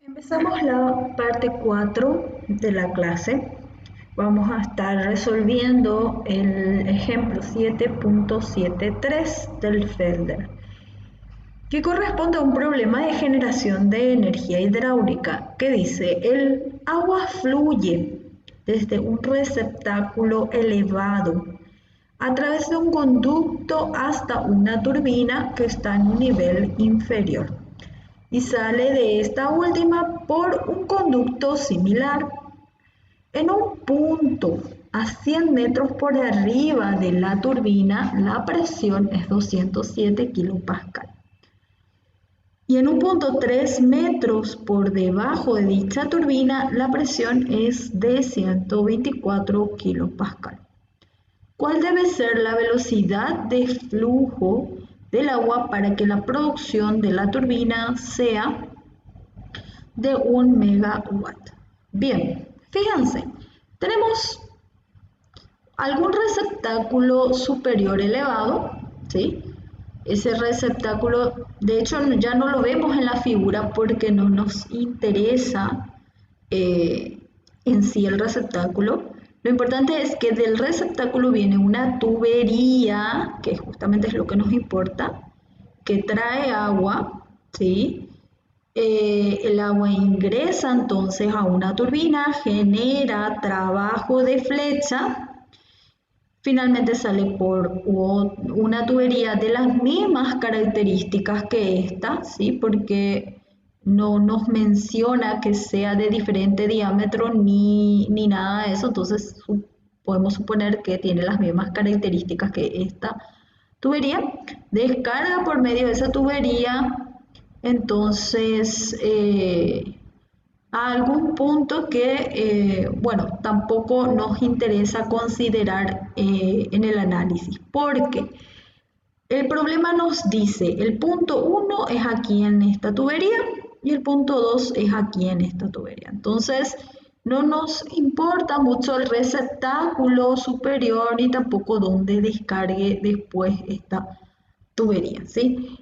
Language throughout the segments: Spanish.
Empezamos la parte 4 de la clase. Vamos a estar resolviendo el ejemplo 7.73 del Felder, que corresponde a un problema de generación de energía hidráulica, que dice: el agua fluye desde un receptáculo elevado a través de un conducto hasta una turbina que está en un nivel inferior y sale de esta última por un conducto similar. En un punto a 100 metros por arriba de la turbina, la presión es 207 kilopascal. Y en un punto 3 metros por debajo de dicha turbina, la presión es de 124 kilopascal. ¿Cuál debe ser la velocidad de flujo del agua para que la producción de la turbina sea de 1 megawatt? Bien, fíjense, tenemos algún receptáculo superior elevado, ¿sí? Ese receptáculo, de hecho, ya no lo vemos en la figura porque no nos interesa en sí el receptáculo. Lo importante es que del receptáculo viene una tubería, que justamente es lo que nos importa, que trae agua, ¿sí? El agua ingresa entonces a una turbina, genera trabajo de flecha, finalmente sale por una tubería de las mismas características que esta, ¿sí? Porque no nos menciona que sea de diferente diámetro ni nada de eso, entonces podemos suponer que tiene las mismas características que esta tubería. Descarga por medio de esa tubería entonces a algún punto que, bueno, tampoco nos interesa considerar en el análisis, porque el problema nos dice: el punto 1 es aquí en esta tubería y el punto 2 es aquí en esta tubería. Entonces, no nos importa mucho el receptáculo superior ni tampoco dónde descargue después esta tubería, ¿sí?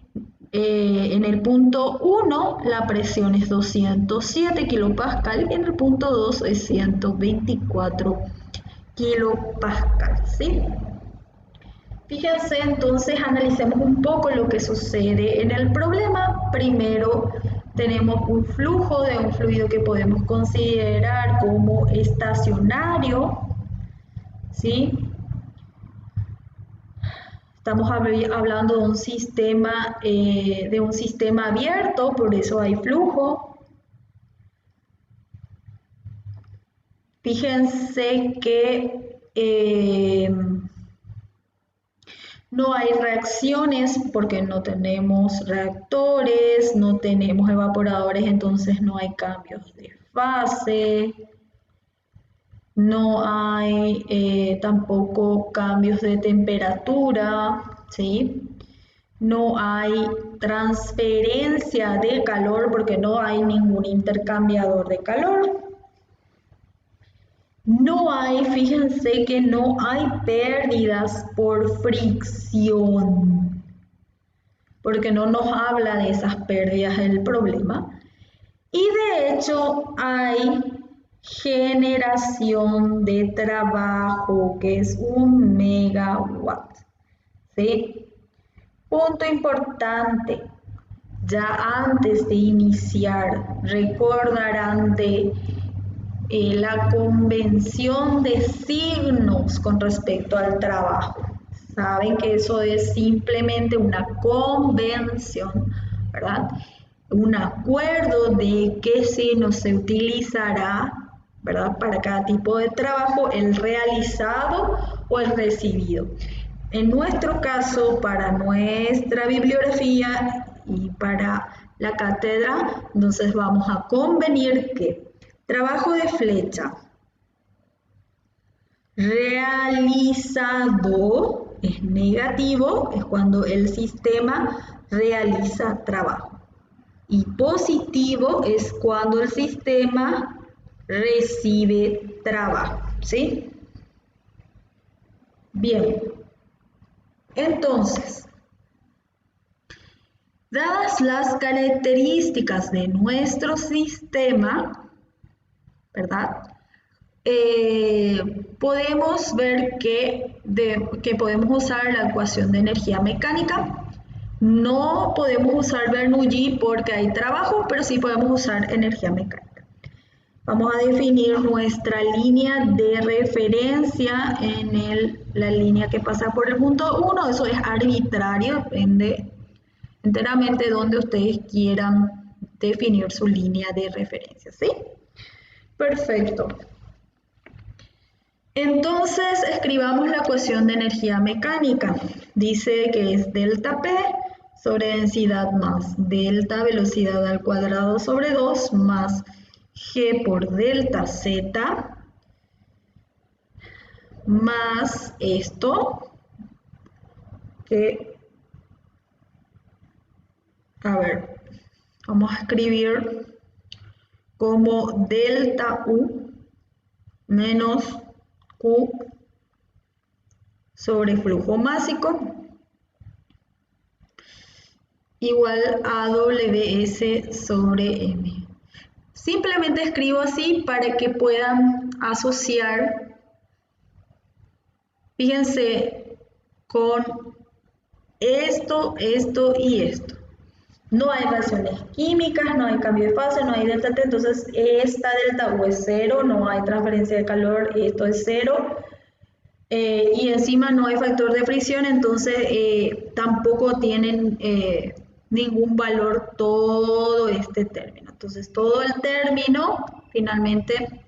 En el punto 1 la presión es 207 kilopascal y en el punto 2 es 124 kilopascal, ¿sí? Fíjense, entonces analicemos un poco lo que sucede en el problema. Primero tenemos un flujo de un fluido que podemos considerar como estacionario, ¿sí? Estamos hablando de un sistema abierto, por eso hay flujo. Fíjense que no hay reacciones porque no tenemos reactores, no tenemos evaporadores, entonces no hay cambios de fase. No hay tampoco cambios de temperatura, ¿sí? No hay transferencia de calor porque no hay ningún intercambiador de calor. No hay, fíjense que no hay pérdidas por fricción, porque no nos habla de esas pérdidas del problema. Y de hecho hay generación de trabajo, que es 1 megawatt, ¿sí? Punto importante, ya antes de iniciar, recordarán de la convención de signos con respecto al trabajo. Saben que eso es simplemente una convención, ¿verdad? Un acuerdo de qué signo se utilizará, ¿verdad? Para cada tipo de trabajo, el realizado o el recibido. En nuestro caso, para nuestra bibliografía y para la cátedra, entonces vamos a convenir que trabajo de flecha realizado es negativo, es cuando el sistema realiza trabajo. Y positivo es cuando el sistema recibe trabajo, ¿sí? Bien, entonces, Dadas las características de nuestro sistema, ¿verdad? Podemos ver que podemos usar la ecuación de energía mecánica. No podemos usar Bernoulli porque hay trabajo, pero sí podemos usar energía mecánica. Vamos a definir nuestra línea de referencia en la línea que pasa por el punto 1. Eso es arbitrario, depende enteramente de donde ustedes quieran definir su línea de referencia, ¿sí? Perfecto. Entonces escribamos la ecuación de energía mecánica. Dice que es delta P sobre densidad más delta velocidad al cuadrado sobre 2 más G por delta Z más esto que, a ver, vamos a escribir como delta U menos Q sobre flujo másico igual a WS sobre M. Simplemente escribo así para que puedan asociar, fíjense, con esto, esto y esto. No hay reacciones químicas, no hay cambio de fase, no hay delta T, entonces esta delta U es 0, no hay transferencia de calor, esto es 0. Y encima no hay factor de fricción, entonces tampoco tienen ningún valor todo este término. Entonces todo el término finalmente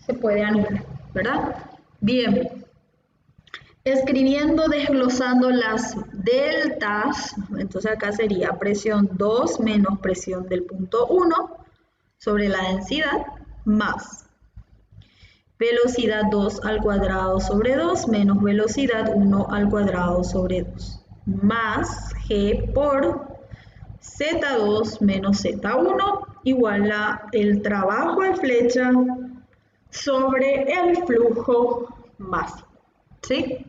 se puede anular, ¿verdad? Bien, escribiendo, desglosando las deltas, entonces acá sería presión 2 menos presión del punto 1 sobre la densidad más velocidad 2 al cuadrado sobre 2 menos velocidad 1 al cuadrado sobre 2 más G por Z2 menos Z1 igual a el trabajo de flecha sobre el flujo máximo. ¿Sí?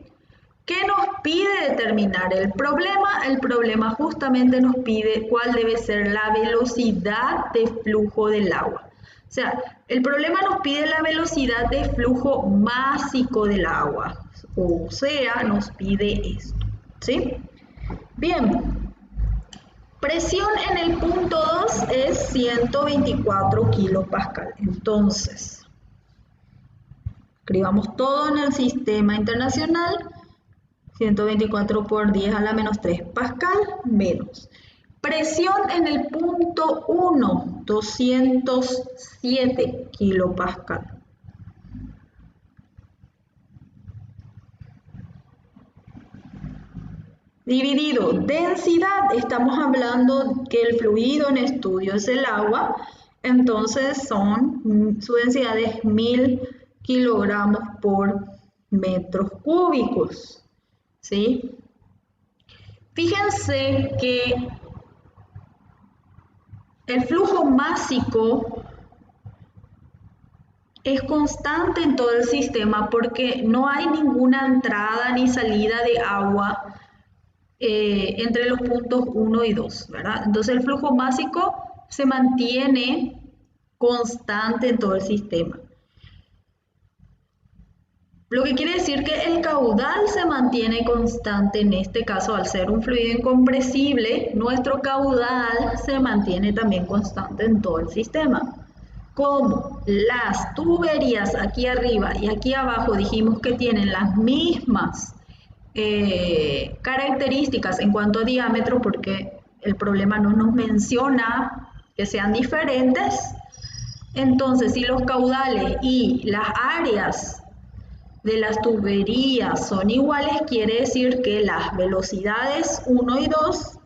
¿Qué nos pide determinar el problema? El problema justamente nos pide cuál debe ser la velocidad de flujo del agua. O sea, el problema nos pide la velocidad de flujo másico del agua. O sea, nos pide esto. ¿Sí? Bien. Presión en el punto 2 es 124 kilopascal. Entonces, escribamos todo en el sistema internacional. 124 por 10 a la menos 3 pascal menos. Presión en el punto 1, 207 kilopascal. Dividido densidad, estamos hablando que el fluido en estudio es el agua, entonces su densidad es 1000 kilogramos por metros cúbicos. ¿Sí? Fíjense que el flujo másico es constante en todo el sistema porque no hay ninguna entrada ni salida de agua entre los puntos 1 y 2, ¿verdad? Entonces el flujo másico se mantiene constante en todo el sistema. Lo que quiere decir que el caudal se mantiene constante, en este caso al ser un fluido incompresible, nuestro caudal se mantiene también constante en todo el sistema. Como las tuberías aquí arriba y aquí abajo dijimos que tienen las mismas características en cuanto a diámetro, porque el problema no nos menciona que sean diferentes, entonces si los caudales y las áreas de las tuberías son iguales, quiere decir que las velocidades 1 y 2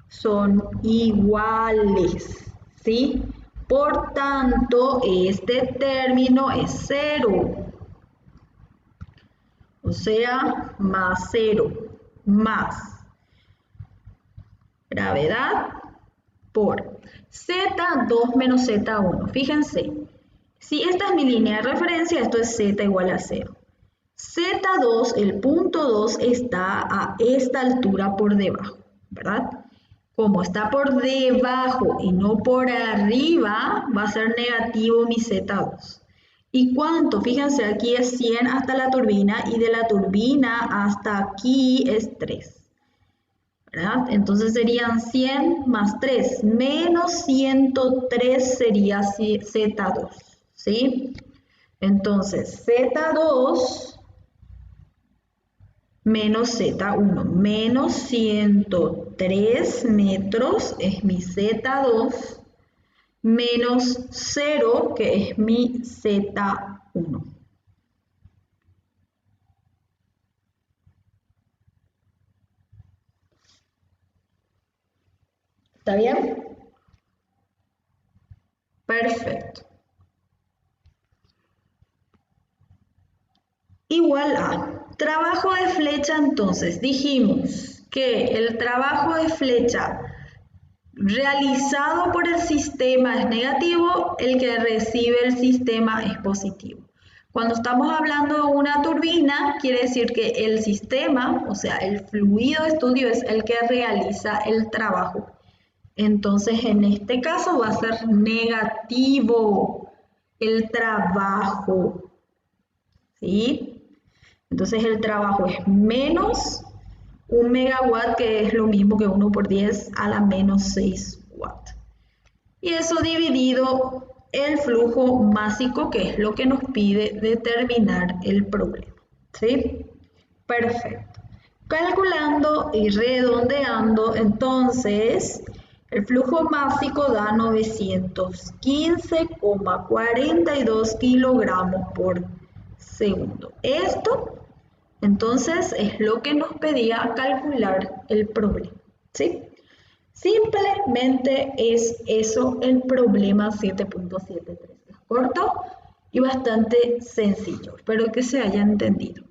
son iguales, ¿sí? Por tanto, este término es 0. O sea, más 0, más gravedad por Z2 menos Z1. Fíjense, si esta es mi línea de referencia, esto es Z igual a 0. Z2, el punto 2, está a esta altura por debajo, ¿verdad? Como está por debajo y no por arriba, va a ser negativo mi Z2. ¿Y cuánto? Fíjense, aquí es 100 hasta la turbina y de la turbina hasta aquí es 3. ¿Verdad? Entonces serían 100 más 3, menos 103 sería Z2, ¿sí? Entonces Z2 menos Z1, menos 103 metros es mi Z2, menos 0 que es mi Z1. ¿Está bien? Perfecto. Igual a trabajo de flecha, entonces dijimos que el trabajo de flecha realizado por el sistema es negativo, el que recibe el sistema es positivo. Cuando estamos hablando de una turbina, quiere decir que el sistema, o sea, el fluido de estudio es el que realiza el trabajo. Entonces, en este caso va a ser negativo el trabajo, ¿sí? Entonces el trabajo es menos 1 megawatt, que es lo mismo que 1 por 10 a la menos 6 watts. Y eso dividido el flujo másico, que es lo que nos pide determinar el problema. ¿Sí? Perfecto. Calculando y redondeando, entonces, el flujo másico da 915,42 kilogramos por segundo. Esto, entonces, es lo que nos pedía calcular el problema, ¿sí? Simplemente es eso el problema 7.73. Es corto y bastante sencillo. Espero que se haya entendido.